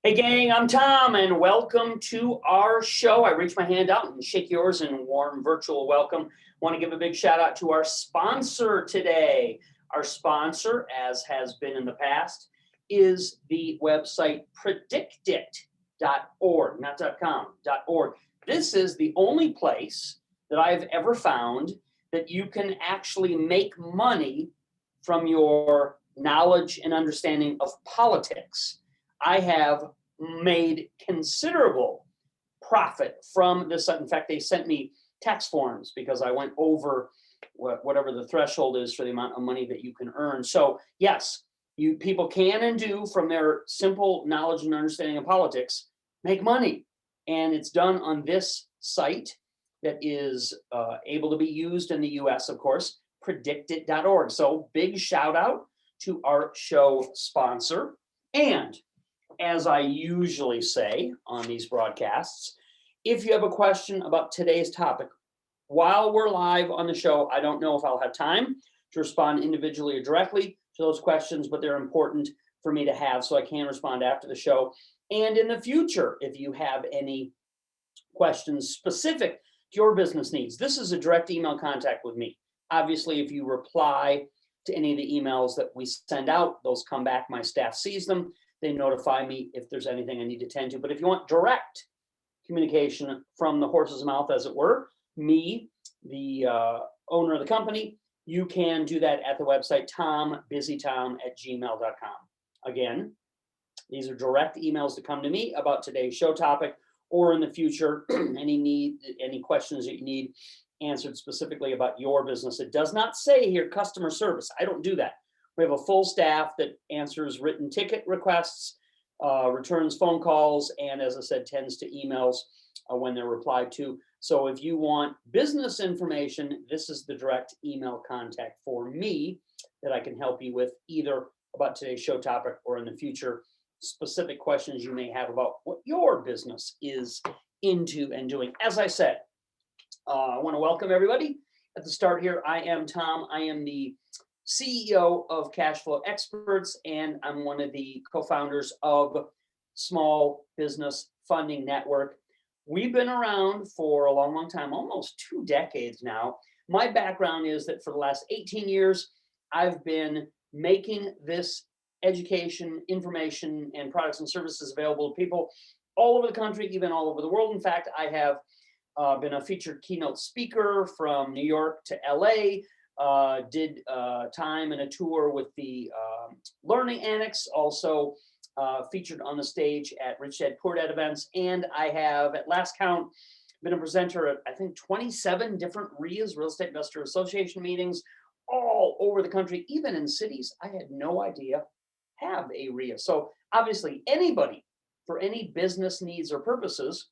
Hey gang, I'm Tom and welcome to our show. I reach my hand out and shake yours in warm virtual welcome. Want to give a big shout out to our sponsor today. Our sponsor, as has been in the past, is the website predictit.org, not .com, .org. This is the only place that I've ever found that you can actually make money from your knowledge and understanding of politics. I have made considerable profit from this. In fact, they sent me tax forms because I went over whatever the threshold is for the amount of money that you can earn. So yes, you people can and do from their simple knowledge and understanding of politics make money. And it's done on this site that is able to be used in the US, of course, predictit.org. So big shout out to our show sponsor. And as I usually say on these broadcasts, if you have a question about today's topic, while we're live on the show, I don't know if I'll have time to respond individually or directly to those questions, but they're important for me to have so I can respond after the show. And in the future, if you have any questions specific to your business needs, this is a direct email contact with me. Obviously, if you reply to any of the emails that we send out, those come back, my staff sees them. They notify me if there's anything I need to tend to. But if you want direct communication from the horse's mouth, as it were, me, the owner of the company, you can do that at the website tombusytom@gmail.com. Again, these are direct emails that come to me about today's show topic, or in the future, any questions that you need answered specifically about your business. It does not say here customer service. I don't do that. We have a full staff that answers written ticket requests, returns phone calls, and as I said, tends to emails when they're replied to. So if you want business information, this is the direct email contact for me that I can help you with either about today's show topic or in the future specific questions you may have about what your business is into and doing. As I said, I want to welcome everybody at the start here. I am Tom. I am the CEO of Cashflow Experts, and I'm one of the co-founders of Small Business Funding Network. We've been around for a long, long time, almost 2 decades now. My background is that for the last 18 years, I've been making this education, information, and products and services available to people all over the country, even all over the world. In fact, I have been a featured keynote speaker from New York to LA, did time and a tour with the Learning Annex, also featured on the stage at Rich Dad Poor Dad events, and I have, at last count, been a presenter at, I think, 27 different RIAs, Real Estate Investor Association meetings, all over the country, even in cities I had no idea have a RIA. So obviously anybody, for any business needs or purposes,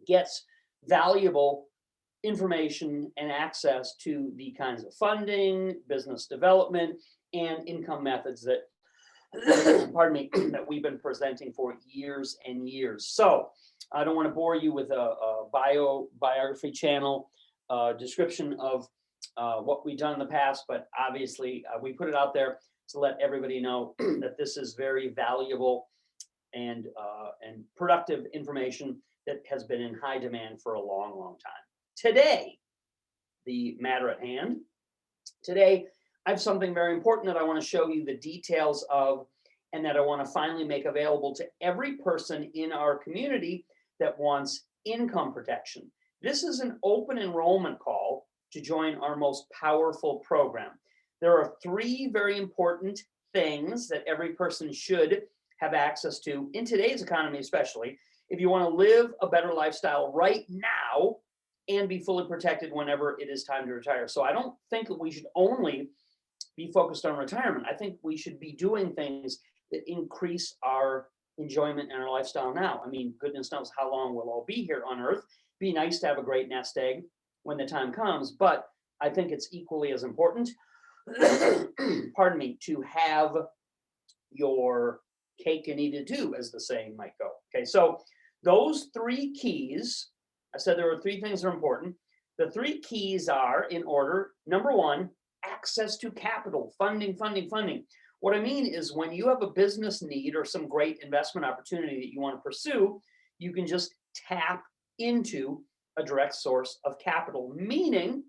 gets valuable information and access to the kinds of funding, business development, and income methods that, pardon me, that we've been presenting for years and years. So I don't want to bore you with a biography channel description of what we've done in the past, but obviously we put it out there to let everybody know that this is very valuable and productive information that has been in high demand for a long, long time. Today, the matter at hand, today I have something very important that I want to show you the details of, and that I want to finally make available to every person in our community that wants income protection. This is an open enrollment call to join our most powerful program. There are 3 very important things that every person should have access to in today's economy, especially if you want to live a better lifestyle right now and be fully protected whenever it is time to retire. So I don't think that we should only be focused on retirement. I think we should be doing things that increase our enjoyment and our lifestyle now. I mean, goodness knows how long we'll all be here on Earth. Be nice to have a great nest egg when the time comes, but I think it's equally as important, pardon me, to have your cake and eat it too, as the saying might go. Okay, so those 3 keys, I said there were 3 things that are important. The 3 keys are, in order, number 1, access to capital, funding. What I mean is when you have a business need or some great investment opportunity that you want to pursue, you can just tap into a direct source of capital, meaning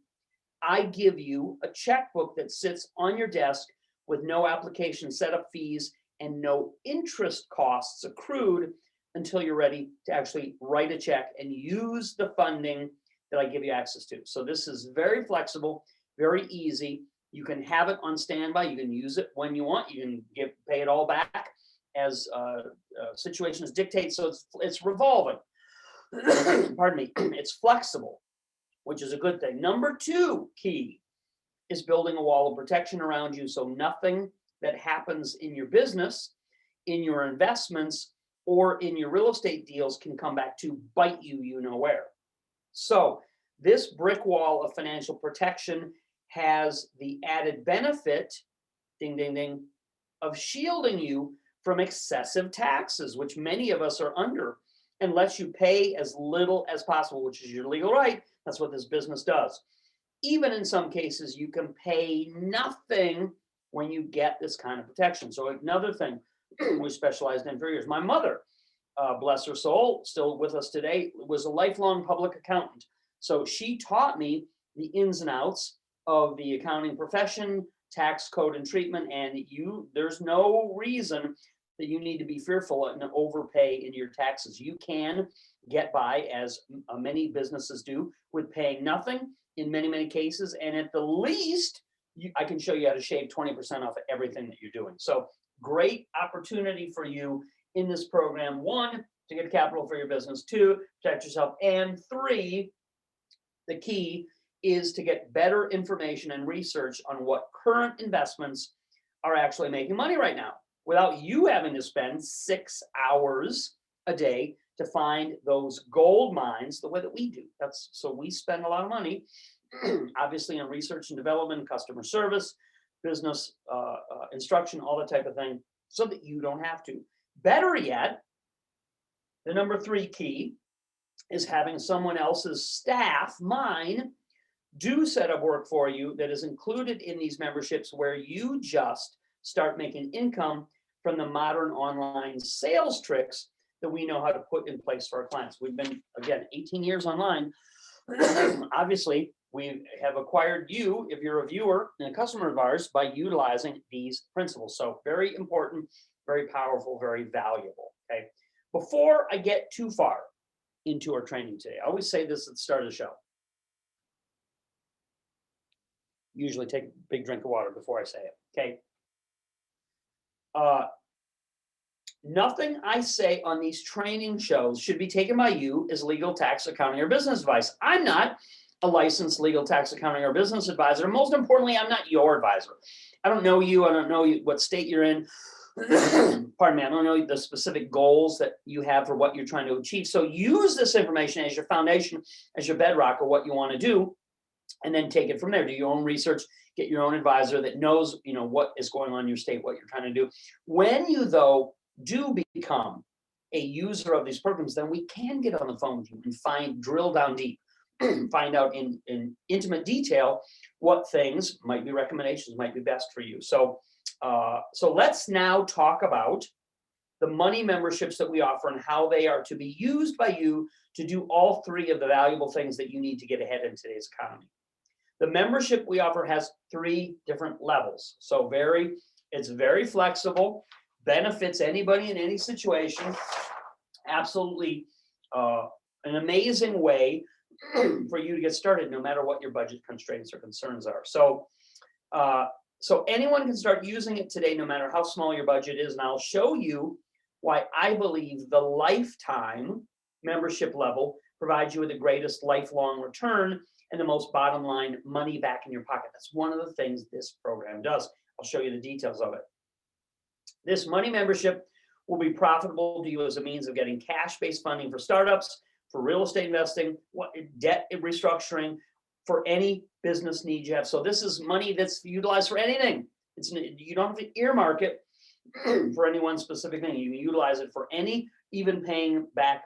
I give you a checkbook that sits on your desk with no application setup fees and no interest costs accrued until you're ready to actually write a check and use the funding that I give you access to. So this is very flexible, very easy. You can have it on standby. You can use it when you want. You can pay it all back as situations dictate. So it's revolving. Pardon me. It's flexible, which is a good thing. Number 2 key is building a wall of protection around you so nothing that happens in your business, in your investments, or in your real estate deals can come back to bite you, you know where. So this brick wall of financial protection has the added benefit, ding, ding, ding, of shielding you from excessive taxes, which many of us are under, and lets you pay as little as possible, which is your legal right. That's what this business does. Even in some cases, you can pay nothing when you get this kind of protection. So another thing we specialized in for years. My mother, bless her soul, still with us today, was a lifelong public accountant. So she taught me the ins and outs of the accounting profession, tax code and treatment, and there's no reason that you need to be fearful and overpay in your taxes. You can get by, as many businesses do, with paying nothing in many, many cases. And at the least, I can show you how to shave 20% off of everything that you're doing. So great opportunity for you in this program. 1, to get capital for your business. 2, protect yourself. And 3, the key is to get better information and research on what current investments are actually making money right now, without you having to spend 6 hours a day to find those gold mines the way that we do. So we spend a lot of money, obviously, on research and development, customer service, business instruction, all that type of thing, so that you don't have to. Better yet, the number 3 key is having someone else's staff, mine, do set up work for you that is included in these memberships, where you just start making income from the modern online sales tricks that we know how to put in place for our clients. We've been, again, 18 years online. Obviously, we have acquired you, if you're a viewer and a customer of ours, by utilizing these principles. So very important, very powerful, very valuable. Okay. Before I get too far into our training today, I always say this at the start of the show. Usually take a big drink of water before I say it. Okay. Nothing I say on these training shows should be taken by you as legal, tax, accounting, or business advice. I'm not a licensed legal, tax, accounting, or business advisor. Most importantly, I'm not your advisor. I don't know you. I don't know what state you're in. Pardon me. I don't know the specific goals that you have for what you're trying to achieve. So use this information as your foundation, as your bedrock of what you want to do, and then take it from there. Do your own research, get your own advisor that knows, what is going on in your state, what you're trying to do. When you, though, do become a user of these programs, then we can get on the phone with you and drill down deep, find out in intimate detail what things might be recommendations, might be best for you. So let's now talk about the money memberships that we offer and how they are to be used by you to do all 3 of the valuable things that you need to get ahead in today's economy. The membership we offer has 3 different levels. So it's very flexible, benefits anybody in any situation. Absolutely an amazing way for you to get started, no matter what your budget constraints or concerns are. So anyone can start using it today, no matter how small your budget is. And I'll show you why I believe the lifetime membership level provides you with the greatest lifelong return and the most bottom line money back in your pocket. That's one of the things this program does. I'll show you the details of it. This money membership will be profitable to you as a means of getting cash-based funding for startups, for real estate investing, debt restructuring, for any business need you have. So this is money that's utilized for anything. You don't have to earmark it for any one specific thing. You can utilize it for any, even paying back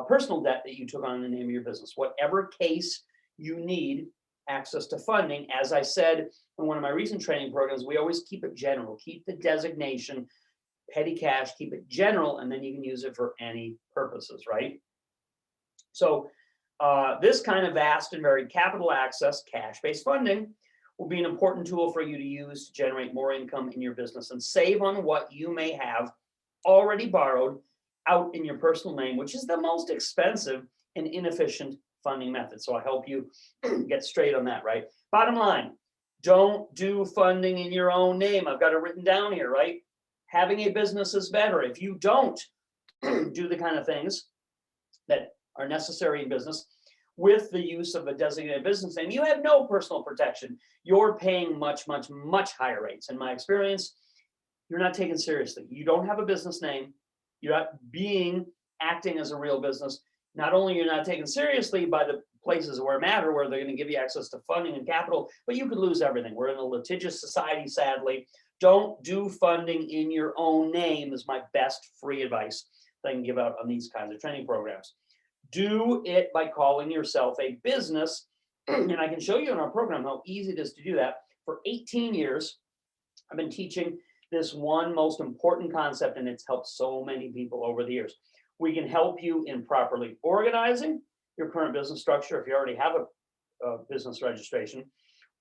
personal debt that you took on in the name of your business. Whatever case you need access to funding. As I said, in one of my recent training programs, we always keep it general, keep the designation, petty cash, keep it general, and then you can use it for any purposes, right? So this kind of vast and varied capital access, cash-based funding, will be an important tool for you to use to generate more income in your business and save on what you may have already borrowed out in your personal name, which is the most expensive and inefficient funding method. So I help you get straight on that, right? Bottom line, don't do funding in your own name. I've got it written down here, right? Having a business is better. If you don't do the kind of things that are necessary in business with the use of a designated business name, you have no personal protection. You're paying much, much, much higher rates. In my experience, you're not taken seriously. You don't have a business name. You're not acting as a real business. Not only you're not taken seriously by the places where it matter, where they're going to give you access to funding and capital, but you could lose everything. We're in a litigious society, sadly. Don't do funding in your own name is my best free advice that I can give out on these kinds of training programs. Do it by calling yourself a business. And I can show you in our program how easy it is to do that. For 18 years, I've been teaching this one most important concept, and it's helped so many people over the years. We can help you in properly organizing your current business structure if you already have a business registration,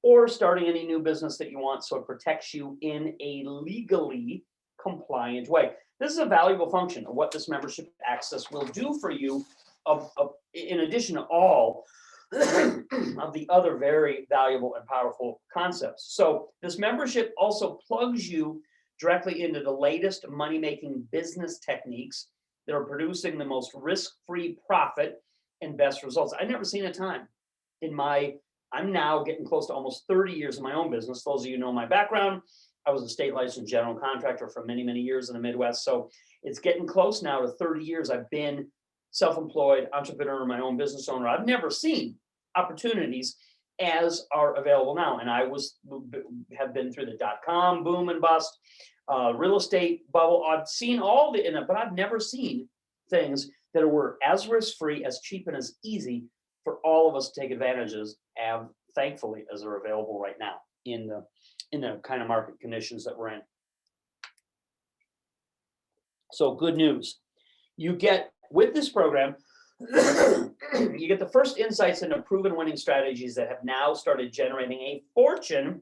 or starting any new business that you want so it protects you in a legally compliant way. This is a valuable function of what this membership access will do for you, in addition to all of the other very valuable and powerful concepts. So this membership also plugs you directly into the latest money-making business techniques that are producing the most risk-free profit and best results. I've never seen a time I'm now getting close to almost 30 years in my own business. Those of you know my background, I was a state licensed general contractor for many, many years in the Midwest. So it's getting close now to 30 years I've been self-employed entrepreneur, my own business owner. I've never seen opportunities as are available now. And have been through the dot-com boom and bust, real estate bubble. I've seen all but I've never seen things that were as risk-free, as cheap, and as easy for all of us to take advantages of, thankfully, as they're available right now in the kind of market conditions that we're in. So good news. You get, with this program, you get the first insights into proven winning strategies that have now started generating a fortune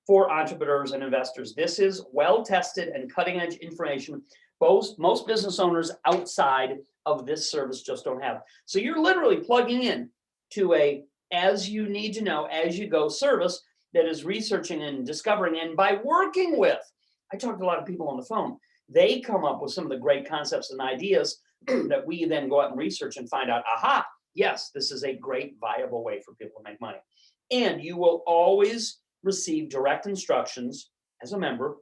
for entrepreneurs and investors. This is well-tested and cutting-edge information most business owners outside of this service just don't have. So you're literally plugging in to a as you need to know, as you go service that is researching and discovering, and by working with, I talked to a lot of people on the phone, they come up with some of the great concepts and ideas that we then go out and research and find out, aha, yes, this is a great viable way for people to make money. And you will always receive direct instructions as a member,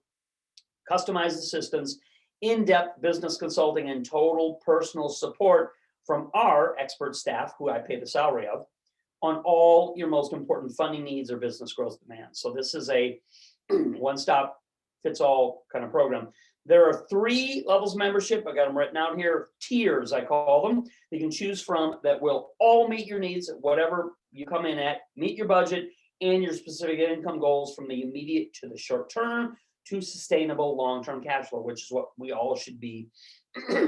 customized assistance, in-depth business consulting, and total personal support from our expert staff, who I pay the salary of, on all your most important funding needs or business growth demands. So this is a one-stop fits all kind of program. There are 3 levels of membership. I got them written out here, tiers I call them. You can choose from that will all meet your needs, whatever you come in at, meet your budget and your specific income goals, from the immediate to the short term to sustainable long-term cash flow, which is what we all should be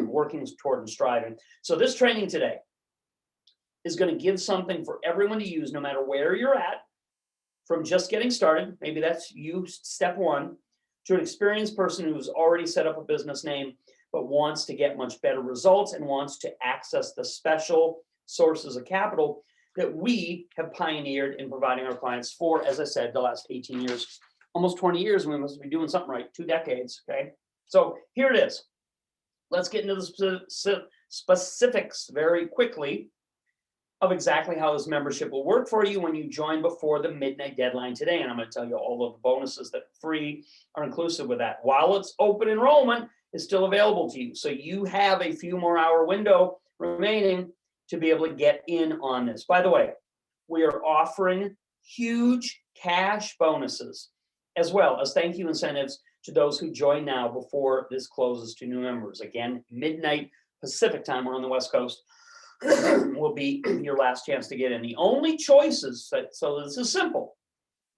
working toward and striving. So this training today is going to give something for everyone to use no matter where you're at, from just getting started, maybe that's you, step 1, to an experienced person who's already set up a business name but wants to get much better results and wants to access the special sources of capital that we have pioneered in providing our clients for, as I said, the last 18 years, almost 20 years. We must be doing something right, 2 decades, okay? So here it is. Let's get into the specifics very quickly of exactly how this membership will work for you when you join before the midnight deadline today. And I'm going to tell you all of the bonuses that free are inclusive with that. While it's open enrollment, is still available to you. So you have a few more hour window remaining to be able to get in on this. By the way, we are offering huge cash bonuses as well as thank you incentives to those who join now before this closes to new members. Again, midnight Pacific time, we're on the West Coast, will be your last chance to get in. The only choices, so this is simple.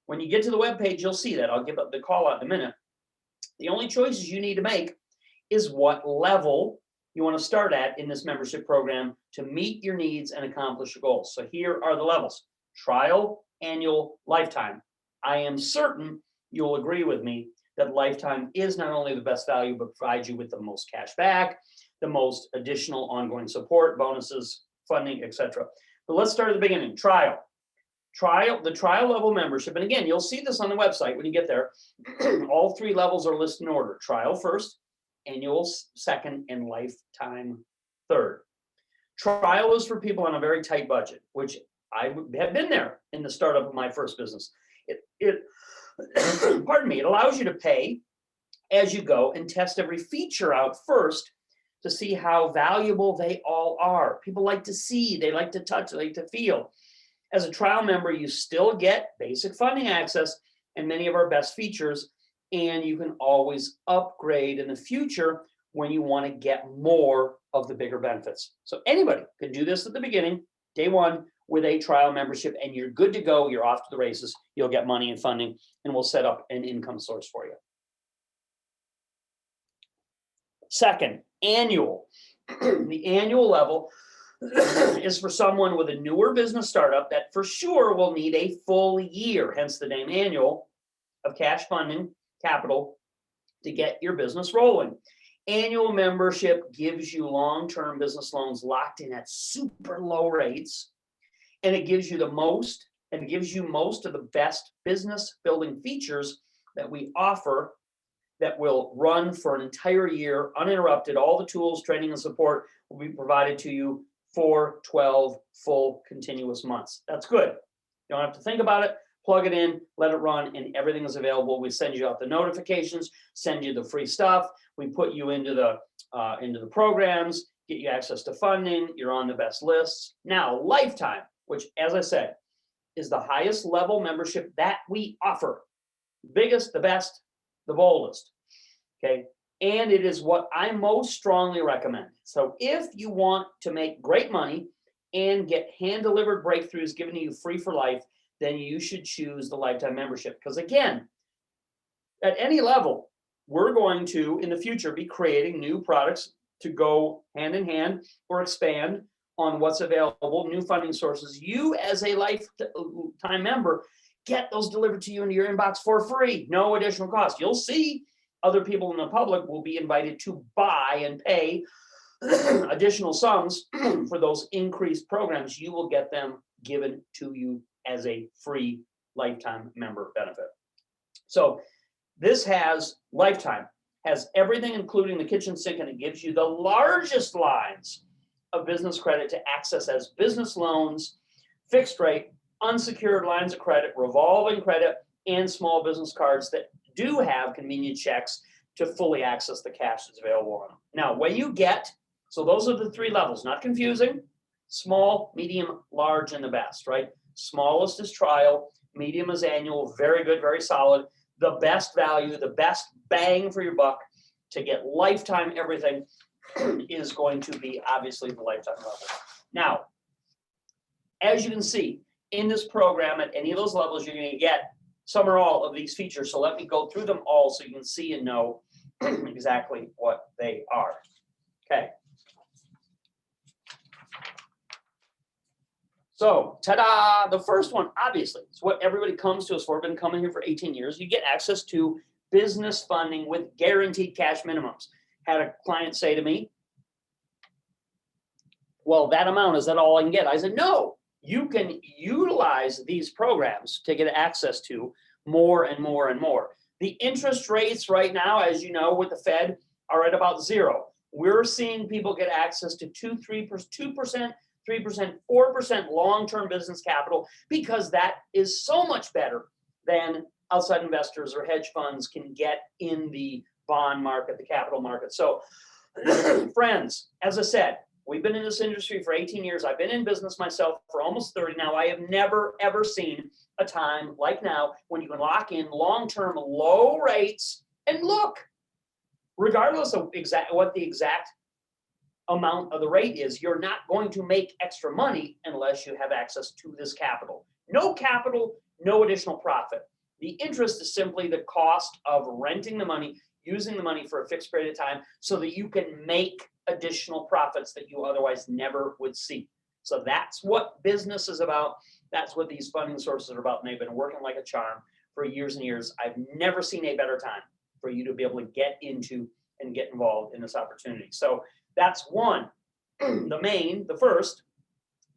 When you get to the webpage, you'll see that. I'll give up the call out in a minute. The only choices you need to make is what level you want to start at in this membership program to meet your needs and accomplish your goals. So here are the levels: trial, annual, lifetime. I am certain you'll agree with me that lifetime is not only the best value, but provides you with the most cash back, the most additional ongoing support, bonuses, funding, etc. But let's start at the beginning. Trial. The trial level membership, and again, you'll see this on the website when you get there. All three levels are listed in order: trial first, annual second, and lifetime third. Trial is for people on a very tight budget, which I have been there in the startup of my first business. Pardon me, it allows you to pay as you go and test every feature out first to see how valuable they all are. People like to see, they like to touch, they like to feel. As a trial member, you still get basic funding access and many of our best features, and you can always upgrade in the future when you want to get more of the bigger benefits. So anybody can do this at the beginning, day one, with a trial membership, and you're good to go. You're off to the races. You'll get money and funding, and we'll set up an income source for you. Second, annual. The annual level is for someone with a newer business startup that for sure will need a full year, hence the name annual, of cash funding capital to get your business rolling. Annual membership gives you long-term business loans locked in at super low rates, and it gives you most of the best business building features that we offer that will run for an entire year uninterrupted. All the tools, training, and support will be provided to you for 12 full continuous months. That's good. You don't have to think about it. Plug it in, let it run, and everything is available. We send you out the notifications, send you the free stuff. We put you into the programs, get you access to funding. You're on the best lists. Now, lifetime, which, as I said, is the highest level membership that we offer. Biggest, the best, the boldest. Okay. And it is what I most strongly recommend. So if you want to make great money and get hand-delivered breakthroughs given to you free for life, then you should choose the lifetime membership. Because again, at any level, we're going to, in the future, be creating new products to go hand in hand or expand on what's available, new funding sources. You, as a lifetime member, get those delivered to you into your inbox for free, no additional cost. You'll see other people in the public will be invited to buy and pay additional sums for those increased programs. You will get them given to you as a free lifetime member benefit. So this has lifetime, has everything including the kitchen sink, and it gives you the largest lines of business credit to access as business loans, fixed rate, unsecured lines of credit, revolving credit, and small business cards that do have convenient checks to fully access the cash that's available on them. Now, when you get, so those are the three levels, not confusing: small, medium, large, and the best, right? Smallest is trial, medium is annual, very good, very solid. The best value, the best bang for your buck to get lifetime everything is going to be obviously the lifetime level. Now, as you can see, in this program at any of those levels, you're going to get some or all of these features. So let me go through them all so you can see and know exactly what they are. Okay. So, ta-da! The first one, obviously, it's what everybody comes to us for. I've been coming here for 18 years. You get access to business funding with guaranteed cash minimums. Had a client say to me, well, that amount, is that all I can get? I said, no, you can utilize these programs to get access to more and more and more. The interest rates right now, as you know, with the Fed are at about 0. We're seeing people get access to 2%, 3%, 4% long-term business capital, because that is so much better than outside investors or hedge funds can get in the bond market, the capital market. So, friends, as I said, we've been in this industry for 18 years. I've been in business myself for almost 30 now. I have never, ever seen a time like now when you can lock in long-term low rates. And look, regardless of what the exact amount of the rate is, you're not going to make extra money unless you have access to this capital. No capital, no additional profit. The interest is simply the cost of renting the money, using the money for a fixed period of time so that you can make additional profits that you otherwise never would see. So that's what business is about. That's what these funding sources are about. And they've been working like a charm for years and years. I've never seen a better time for you to be able to get into and get involved in this opportunity. So that's one, the first,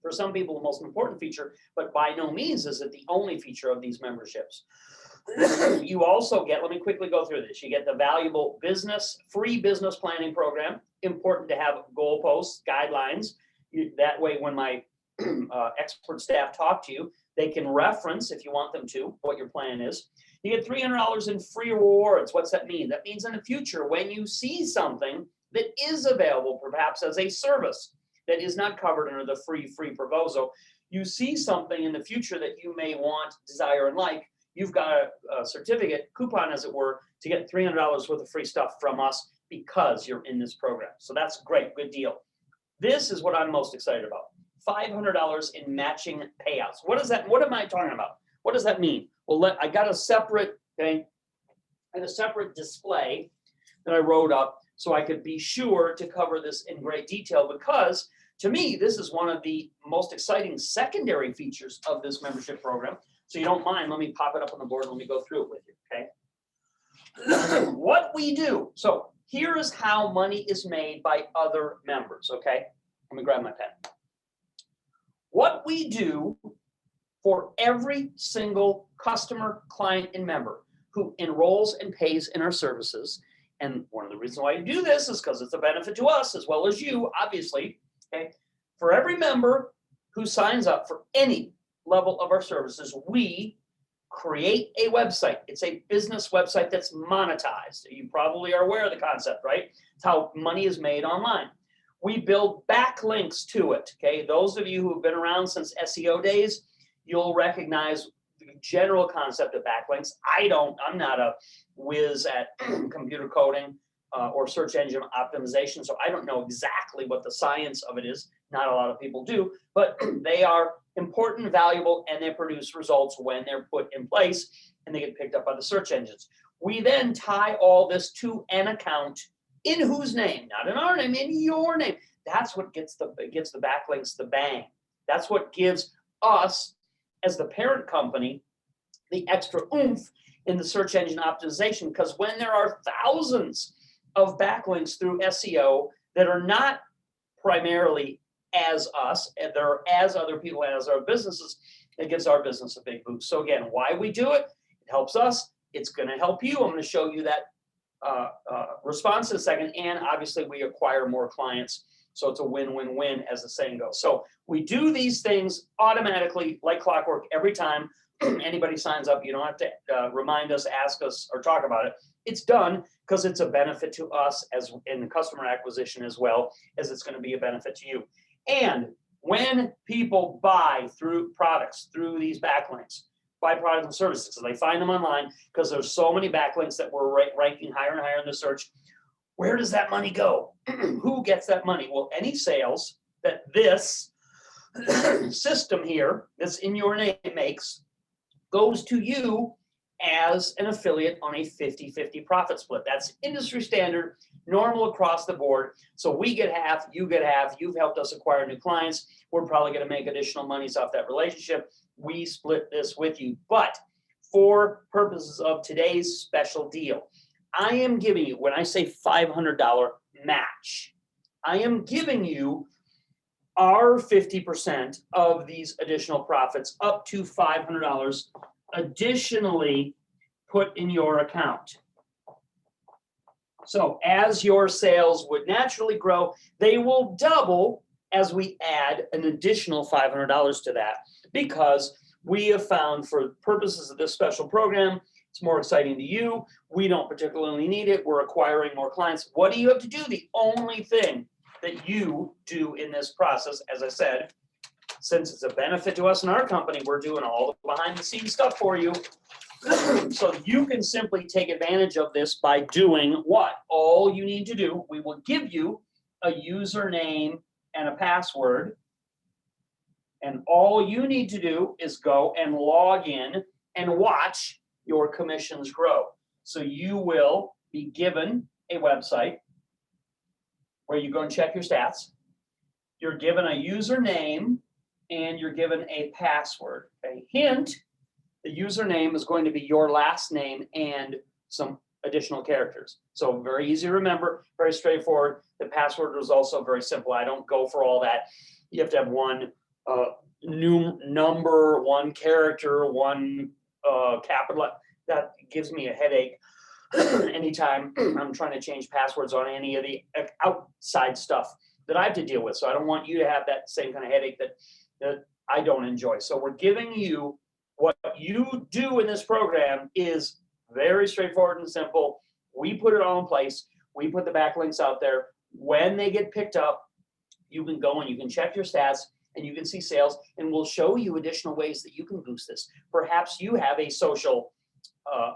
for some people, the most important feature, but by no means is it the only feature of these memberships. You also get, let me quickly go through this. You get the valuable free business planning program. Important to have goalposts, guidelines. That way, when my expert staff talk to you, they can reference, if you want them to, what your plan is. You get $300 in free rewards. What's that mean? That means in the future, when you see something that is available, perhaps as a service that is not covered under the free proviso, you see something in the future that you may want, desire, and like, you've got a certificate, coupon as it were, to get $300 worth of free stuff from us because you're in this program. So that's great, good deal. This is what I'm most excited about. $500 in matching payouts. What is that? What am I talking about? What does that mean? Well, I got a separate thing and a separate display that I wrote up so I could be sure to cover this in great detail, because to me, this is one of the most exciting secondary features of this membership program. So you don't mind, let me pop it up on the board and let me go through it with you, okay? What we do. So here is how money is made by other members, okay? Let me grab my pen. What we do for every single customer, client, and member who enrolls and pays in our services, and one of the reasons why you do this is because it's a benefit to us as well as you, obviously, okay? For every member who signs up for any level of our services, we create a website. It's a business website that's monetized. You probably are aware of the concept, right? It's how money is made online. We build backlinks to it, okay? Those of you who have been around since SEO days, you'll recognize the general concept of backlinks. I'm not a whiz at computer coding or search engine optimization, so I don't know exactly what the science of it is. Not a lot of people do, but they are important, valuable, and they produce results when they're put in place and they get picked up by the search engines. We then tie all this to an account in whose name? Not in our name, in your name. That's what gives the backlinks the bang. That's what gives us, as the parent company, the extra oomph in the search engine optimization, because when there are thousands of backlinks through SEO that are not primarily as us, and they're as other people, as our businesses, it gives our business a big boost. So again, why we do it, it helps us. It's going to help you. I'm going to show you that response in a second. And obviously we acquire more clients. So it's a win-win-win, as the saying goes. So we do these things automatically like clockwork every time anybody signs up. You don't have to remind us, ask us, or talk about it. It's done because it's a benefit to us as in the customer acquisition, as well as it's going to be a benefit to you. And when people buy through products, through these backlinks, buy products and services, so they find them online, because there's so many backlinks that we're ranking higher and higher in the search, where does that money go? Who gets that money? Well, any sales that this system here, that's in your name, makes, goes to you as an affiliate on a 50-50 profit split. That's industry standard, normal across the board. So we get half, you get half. You've helped us acquire new clients. We're probably going to make additional monies off that relationship. We split this with you. But for purposes of today's special deal, I am giving you, when I say $500 match, I am giving you our 50% of these additional profits, up to $500 additionally put in your account. So as your sales would naturally grow, they will double as we add an additional $500 to that, because we have found, for purposes of this special program, it's more exciting to you. We don't particularly need it. We're acquiring more clients. What do you have to do? The only thing that you do in this process, as I said, since it's a benefit to us and our company, we're doing all the behind the scenes stuff for you. So you can simply take advantage of this by doing what? All you need to do, we will give you a username and a password. And all you need to do is go and log in and watch your commissions grow. So you will be given a website where you go and check your stats. You're given a username and you're given a password. A hint, the username is going to be your last name and some additional characters. So very easy to remember, very straightforward. The password is also very simple. I don't go for all that. You have to have one new number, one character, one capital. That gives me a headache anytime I'm trying to change passwords on any of the outside stuff that I have to deal with. So I don't want you to have that same kind of headache that I don't enjoy. So we're giving you what you do in this program is very straightforward and simple. We put it all in place. We put the backlinks out there. When they get picked up, you can go and you can check your stats and you can see sales, and we'll show you additional ways that you can boost this. Perhaps you have a social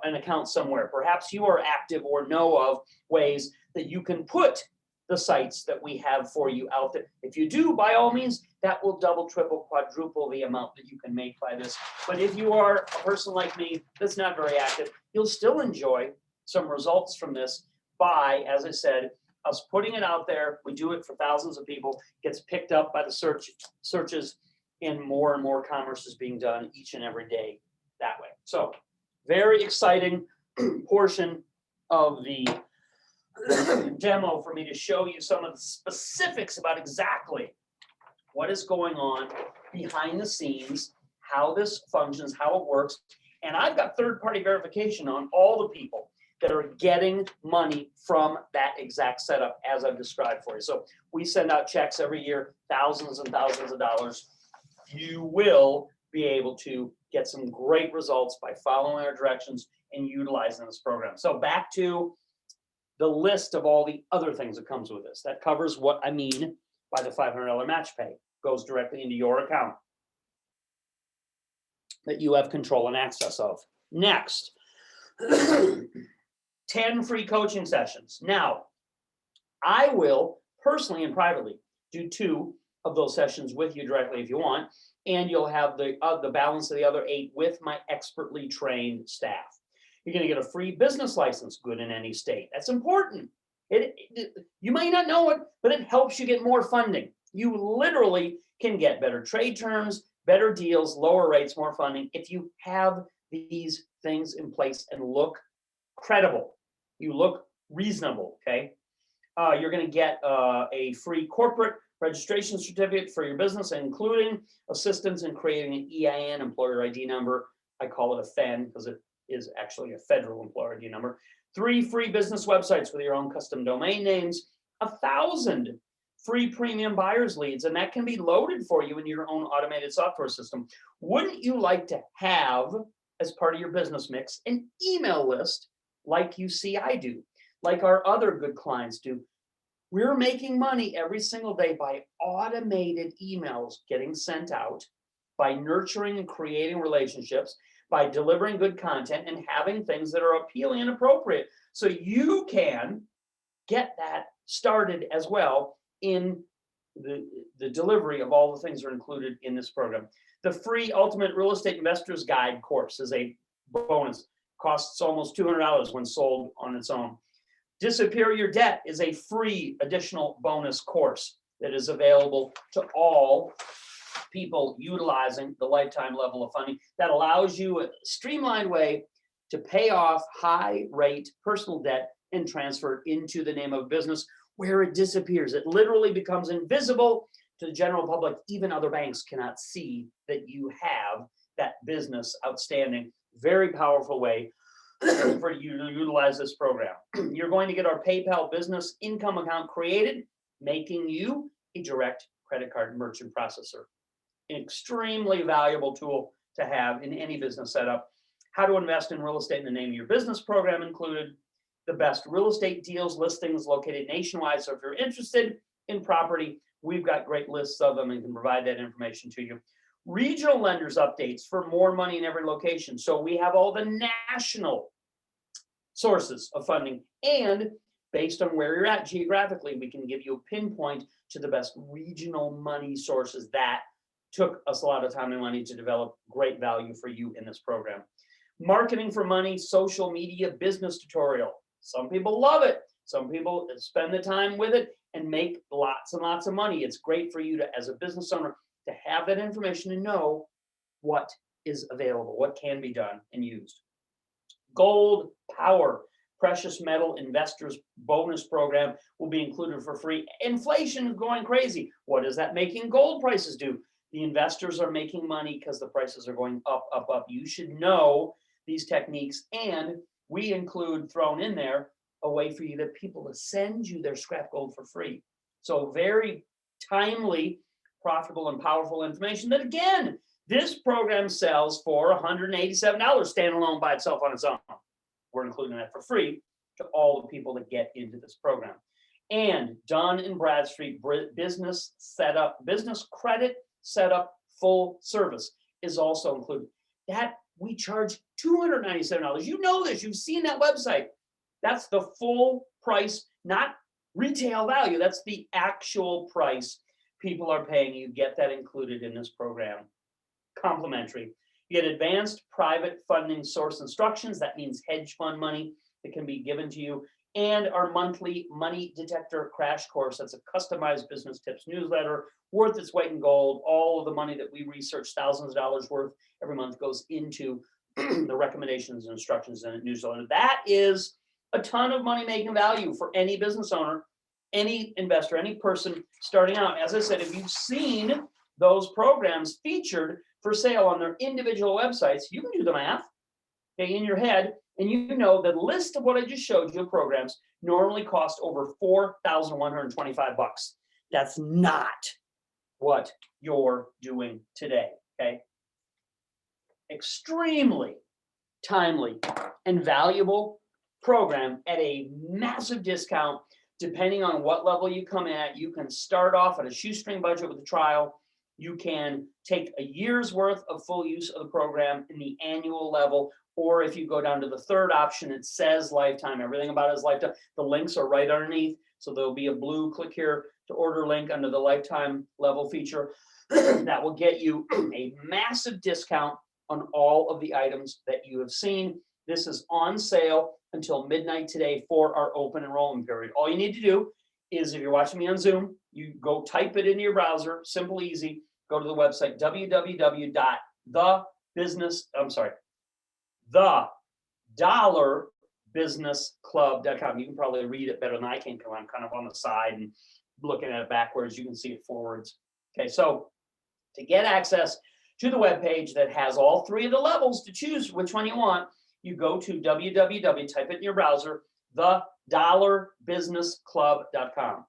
an account somewhere. Perhaps you are active or know of ways that you can put the sites that we have for you out there. If you do, by all means, that will double, triple, quadruple the amount that you can make by this. But if you are a person like me that's not very active, you'll still enjoy some results from this by, as I said, us putting it out there. We do it for thousands of people, gets picked up by the searches, and more commerce is being done each and every day that way. So very exciting portion of the demo for me to show you some of the specifics about exactly what is going on behind the scenes, how this functions, how it works. And I've got third-party verification on all the people that are getting money from that exact setup as I've described for you. So we send out checks every year, thousands and thousands of dollars. You will be able to get some great results by following our directions and utilizing this program. So back to the list of all the other things that comes with this. That covers what I mean by the $500 match pay. Goes directly into your account that you have control and access of. Next, 10 free coaching sessions. Now, I will personally and privately do 2 of those sessions with you directly if you want, and you'll have the balance of the other 8 with my expertly trained staff. You're going to get a free business license, good in any state. That's important. You might not know it, but it helps you get more funding. You literally can get better trade terms, better deals, lower rates, more funding if you have these things in place and look credible. You look reasonable, okay? You're going to get a free corporate registration certificate for your business, including assistance in creating an EIN, employer ID number. I call it a FEN because it is actually a federal employer ID number. 3 free business websites with your own custom domain names, 1,000 free premium buyers leads, and that can be loaded for you in your own automated software system. Wouldn't you like to have, as part of your business mix, an email list like you see I do, like our other good clients do? We're making money every single day by automated emails getting sent out, by nurturing and creating relationships, by delivering good content and having things that are appealing and appropriate. So you can get that started as well in the delivery of all the things that are included in this program. The free Ultimate Real Estate Investors Guide course is a bonus. Costs almost $200 when sold on its own. Disappear Your Debt is a free additional bonus course that is available to all people utilizing the lifetime level of funding that allows you a streamlined way to pay off high rate personal debt and transfer it into the name of business where it disappears. It literally becomes invisible to the general public. Even other banks cannot see that you have that business outstanding. Very powerful way for you to utilize this program. You're going to get our PayPal business income account created, making you a direct credit card merchant processor. An extremely valuable tool to have in any business setup. How to invest in real estate in the name of your business program included. The best real estate deals, listings located nationwide. So if you're interested in property, we've got great lists of them and can provide that information to you. Regional lenders updates for more money in every location. So we have all the national sources of funding, and based on where you're at geographically, we can give you a pinpoint to the best regional money sources that took us a lot of time and money to develop. Great value for you in this program. Marketing for money, social media, business tutorial. Some people love it. Some people spend the time with it and make lots and lots of money. It's great for you to, as a business owner, to have that information and know what is available, what can be done and used. Gold Power, precious metal investors bonus program will be included for free. Inflation is going crazy. What is that making gold prices do? The investors are making money because the prices are going up, up, up. You should know these techniques, and we include thrown in there a way for you, that people to send you their scrap gold for free. So very timely, profitable, and powerful information that, again, this program sells for $187 standalone by itself on its own. We're including that for free to all the people that get into this program. And Dun & Bradstreet business setup, business credit setup, full service is also included. That we charge $297. You know this, you've seen that website. That's the full price, not retail value. That's the actual price people are paying. You get that included in this program. Complimentary. You get advanced private funding source instructions. That means hedge fund money that can be given to you. And our monthly money detector crash course. That's a customized business tips newsletter worth its weight in gold. All of the money that we research, thousands of dollars worth every month, goes into the recommendations and instructions in a newsletter. That is a ton of money making value for any business owner, any investor, any person starting out. As I said, if you've seen those programs featured for sale on their individual websites, you can do the math, okay, in your head, and you know the list of what I just showed you of programs normally cost over $4,125. That's not what you're doing today, okay? Extremely timely and valuable program at a massive discount. Depending on what level you come at, you can start off at a shoestring budget with a trial. You can take a year's worth of full use of the program in the annual level, or if you go down to the third option, it says lifetime. Everything about it is lifetime. The links are right underneath, so there'll be a blue click here to order link under the lifetime level feature. That will get you a massive discount on all of the items that you have seen. This is on sale until midnight today for our open enrollment period. All you need to do is, if you're watching me on Zoom, you go type it into your browser, simple, easy, go to the website, thedollarbusinessclub.com. You can probably read it better than I can because I'm kind of on the side and looking at it backwards. You can see it forwards. Okay, so to get access to the webpage that has all three of the levels to choose which one you want, you go to type it in your browser, thedollarbusinessclub.com.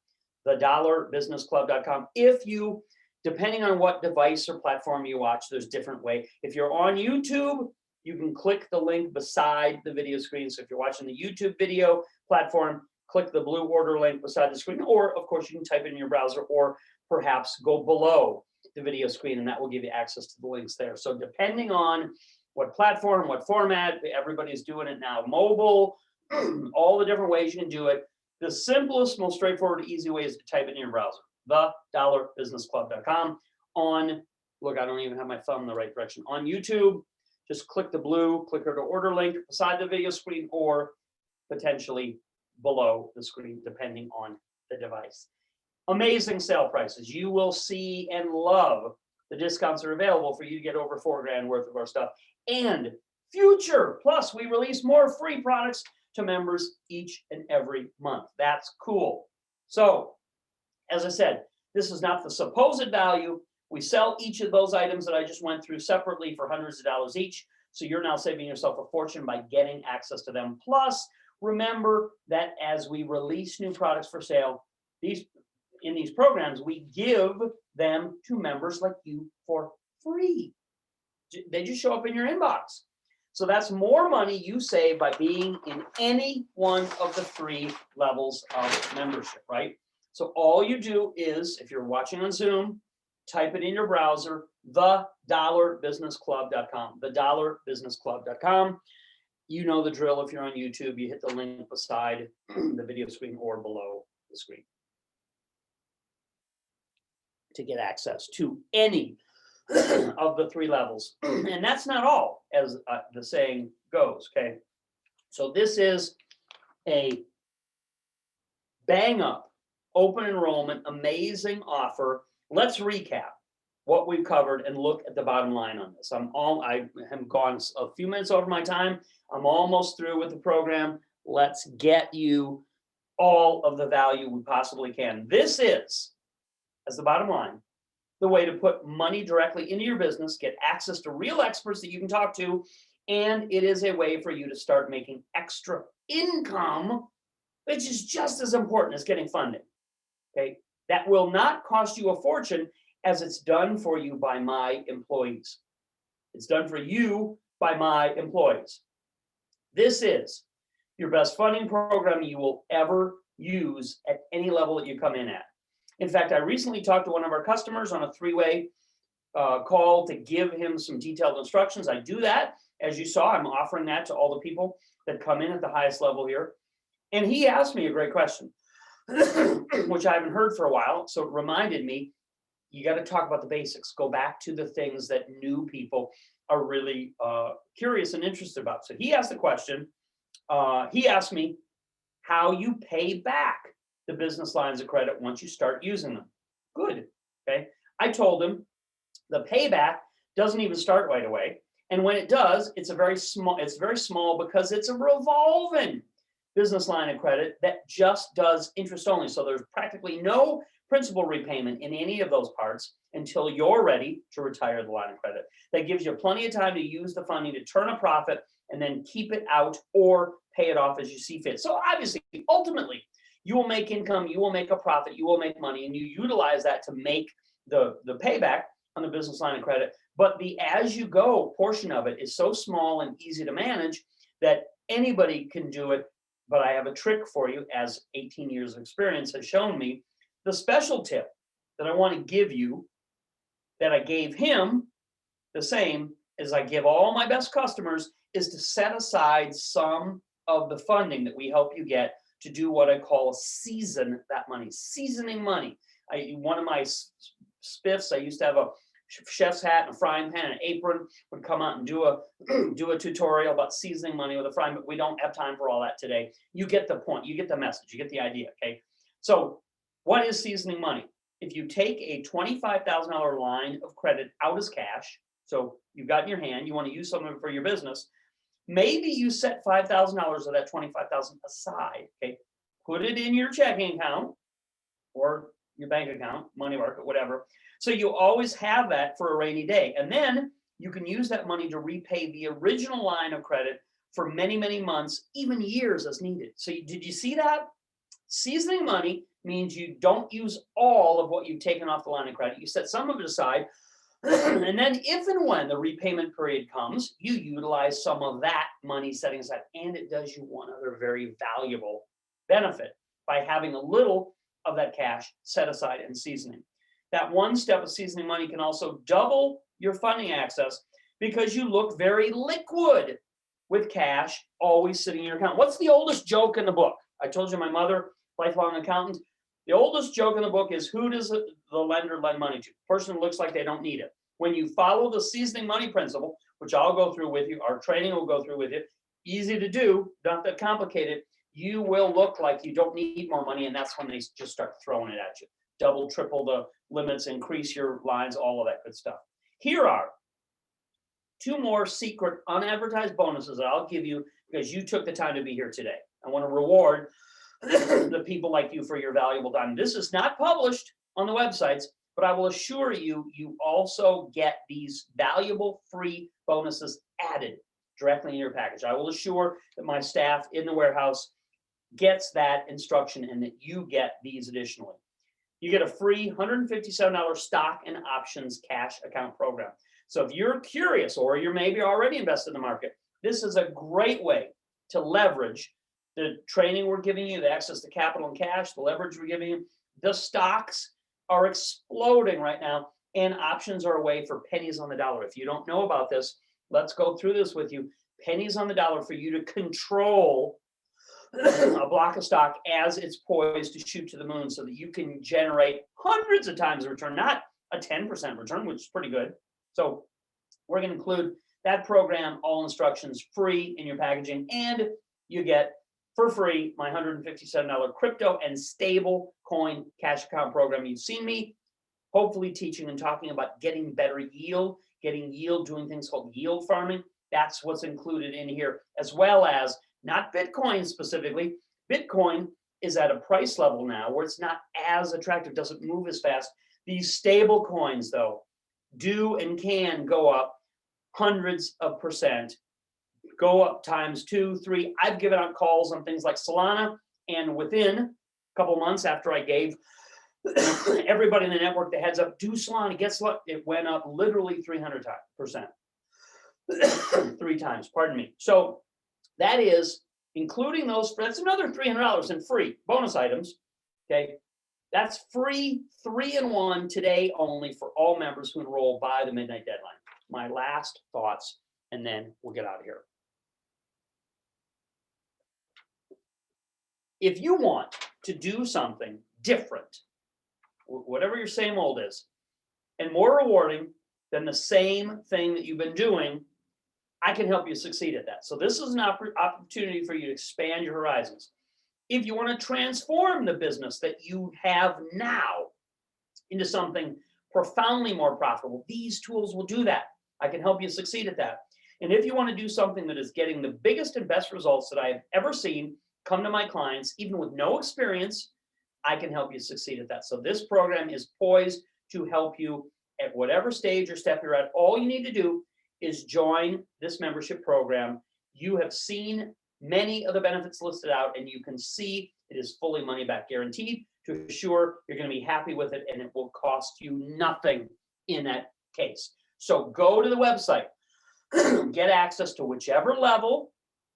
Thedollarbusinessclub.com. If you, depending on what device or platform you watch, there's different way. If you're on YouTube, you can click the link beside the video screen. So if you're watching the YouTube video platform, click the blue order link beside the screen, or of course you can type it in your browser, or perhaps go below the video screen and that will give you access to the links there. So depending on what platform, what format, everybody's doing it now, mobile, all the different ways you can do it. The simplest, most straightforward, easy way is to type it in your browser, thedollarbusinessclub.com. Look, I don't even have my thumb in the right direction. On YouTube, just click the blue clicker to order link beside the video screen, or potentially below the screen, depending on the device. Amazing sale prices. You will see and love the discounts that are available for you to get over $4,000 worth of our stuff. And future, plus we release more free products to members each and every month. That's cool. So, as I said, this is not the supposed value. We sell each of those items that I just went through separately for hundreds of dollars each. So you're now saving yourself a fortune by getting access to them. Plus, remember that as we release new products for sale, in these programs, we give them to members like you for free. They just show up in your inbox. So that's more money you save by being in any one of the three levels of membership, right? So all you do is, if you're watching on Zoom, type it in your browser, thedollarbusinessclub.com, thedollarbusinessclub.com. You know the drill. If you're on YouTube, you hit the link beside the video screen or below the screen to get access to any of the 3 levels. And that's not all, as the saying goes, okay? So this is a bang up, open enrollment, amazing offer. Let's recap what we've covered and look at the bottom line on this. I have gone a few minutes over my time. I'm almost through with the program. Let's get you all of the value we possibly can. This is, as the bottom line, the way to put money directly into your business, get access to real experts that you can talk to, and it is a way for you to start making extra income, which is just as important as getting funding. Okay, that will not cost you a fortune, as it's done for you by my employees. It's done for you by my employees. This is your best funding program you will ever use at any level that you come in at. In fact, I recently talked to one of our customers on a 3-way call to give him some detailed instructions. I do that. As you saw, I'm offering that to all the people that come in at the highest level here. And he asked me a great question, which I haven't heard for a while. So it reminded me, you got to talk about the basics. Go back to the things that new people are really curious and interested about. So he asked the question, he asked me how you pay back the business lines of credit once you start using them. Good, okay? I told him the payback doesn't even start right away. And when it does, it's very small because it's a revolving business line of credit that just does interest only. So there's practically no principal repayment in any of those parts until you're ready to retire the line of credit. That gives you plenty of time to use the funding to turn a profit and then keep it out or pay it off as you see fit. So obviously, ultimately, you will make income, you will make a profit, you will make money, and you utilize that to make the payback on the business line of credit. But the as-you-go portion of it is so small and easy to manage that anybody can do it. But I have a trick for you, as 18 years of experience has shown me. The special tip that I want to give you, that I gave him, the same as I give all my best customers, is to set aside some of the funding that we help you get to do what I call season that money, seasoning money. One of my spiffs, I used to have a chef's hat and a frying pan and an apron, would come out and do a tutorial about seasoning money with a frying, but we don't have time for all that today. You get the point, you get the message, you get the idea, okay? So what is seasoning money? If you take a $25,000 line of credit out as cash, so you've got in your hand, you want to use some of it for your business, maybe you set $5,000 of that $25,000 aside, okay? Put it in your checking account or your bank account, money market, whatever. So you always have that for a rainy day. And then you can use that money to repay the original line of credit for many, many months, even years as needed. So did you see that? Seasoning money means you don't use all of what you've taken off the line of credit. You set some of it aside. And then if and when the repayment period comes, you utilize some of that money setting aside. And it does you one other very valuable benefit by having a little of that cash set aside and seasoning. That one step of seasoning money can also double your funding access because you look very liquid with cash always sitting in your account. What's the oldest joke in the book? I told you my mother, lifelong accountant. The oldest joke in the book is, who does the lender lend money to? Person who looks like they don't need it. When you follow the seasoning money principle, which I'll go through with you, our training will go through with you, easy to do, not that complicated, you will look like you don't need more money, and that's when they just start throwing it at you. Double, triple the limits, increase your lines, all of that good stuff. Here are 2 more secret unadvertised bonuses that I'll give you because you took the time to be here today. I want to reward the people like you for your valuable time. This is not published on the websites, but I will assure you, you also get these valuable free bonuses added directly in your package. I will assure that my staff in the warehouse gets that instruction and that you get these additionally. You get a free $157 stock and options cash account program. So if you're curious or you're maybe already invested in the market, this is a great way to leverage the training we're giving you, the access to capital and cash, the leverage we're giving you. The stocks are exploding right now, and options are a way for pennies on the dollar. If you don't know about this, let's go through this with you. Pennies on the dollar for you to control a block of stock as it's poised to shoot to the moon so that you can generate hundreds of times the return, not a 10% return, which is pretty good, So we're going to include that program, all instructions free in your packaging, and you get for free my $157 crypto and stable coin cash account program. You've seen me hopefully teaching and talking about getting better yield, doing things called yield farming. That's what's included in here, as well as not Bitcoin specifically. Bitcoin is at a price level now where it's not as attractive, doesn't move as fast. These stable coins, though, do and can go up hundreds of percent, go up times 2, 3. I've given out calls on things like Solana, and within a couple months after I gave everybody in the network the heads up, do Solana, get Solana, it went up literally 300%. 3 times, pardon me. So that is including those, that's another $300 in free bonus items, okay? That's free 3-in-1 today only for all members who enroll by the midnight deadline. My last thoughts, and then we'll get out of here. If you want to do something different, whatever your same old is, and more rewarding than the same thing that you've been doing, I can help you succeed at that. So this is an opportunity for you to expand your horizons. If you want to transform the business that you have now into something profoundly more profitable, these tools will do that. I can help you succeed at that. And if you want to do something that is getting the biggest and best results that I have ever seen come to my clients, even with no experience, I can help you succeed at that. So this program is poised to help you at whatever stage or step you're at. All you need to do is join this membership program. You have seen many of the benefits listed out, and you can see it is fully money back guaranteed to assure you're going to be happy with it, and it will cost you nothing in that case. So go to the website, get access to whichever level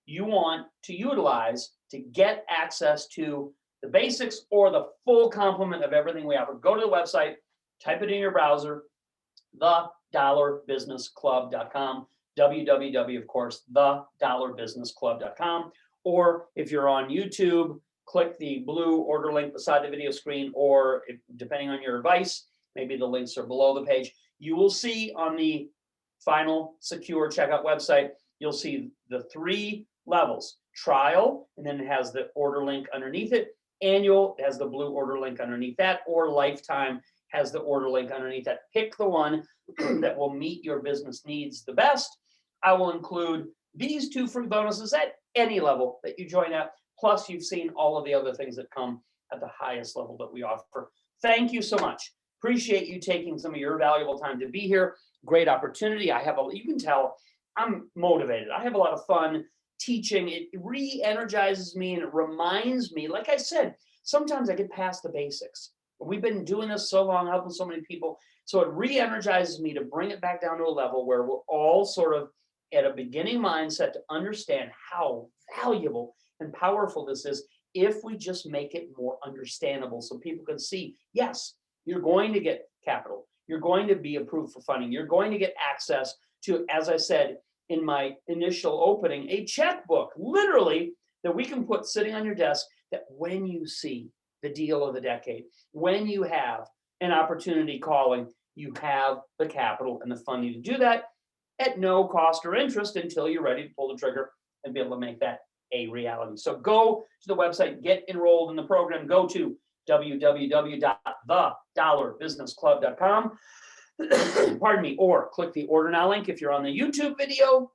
you want to utilize to get access to the basics or the full complement of everything we offer. Go to the website, type it in your browser, thedollarbusinessclub.com, www, of course, thedollarbusinessclub.com. Or if you're on YouTube, click the blue order link beside the video screen, or if, depending on your device, maybe the links are below the page. You will see on the final secure checkout website, you'll see the 3 levels: trial, and then it has the order link underneath it. Annual has the blue order link underneath that, or lifetime has the order link underneath that. Pick the one that will meet your business needs the best. I will include these 2 free bonuses at any level that you join at. Plus, you've seen all of the other things that come at the highest level that we offer. Thank you so much. Appreciate you taking some of your valuable time to be here. Great opportunity. You can tell I'm motivated. I have a lot of fun teaching. It re-energizes me, and it reminds me, like I said, sometimes I get past the basics. We've been doing this so long, helping so many people. So it re-energizes me to bring it back down to a level where we're all sort of at a beginning mindset to understand how valuable and powerful this is if we just make it more understandable so people can see, yes, you're going to get capital. You're going to be approved for funding. You're going to get access to, as I said in my initial opening, a checkbook, literally, that we can put sitting on your desk, that when you see the deal of the decade, when you have an opportunity calling, you have the capital and the funding to do that at no cost or interest until you're ready to pull the trigger and be able to make that a reality. So go to the website, get enrolled in the program, go to www.thedollarbusinessclub.com, pardon me, or click the order now link. If you're on the YouTube video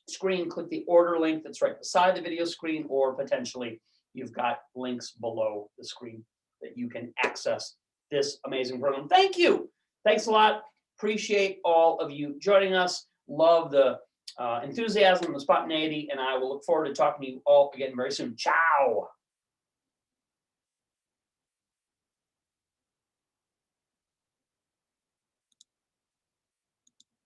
screen, click the order link that's right beside the video screen, or potentially you've got links below the screen that you can access this amazing program. Thank you. Thanks a lot. Appreciate all of you joining us. Love the enthusiasm, the spontaneity, and I will look forward to talking to you all again very soon. Ciao.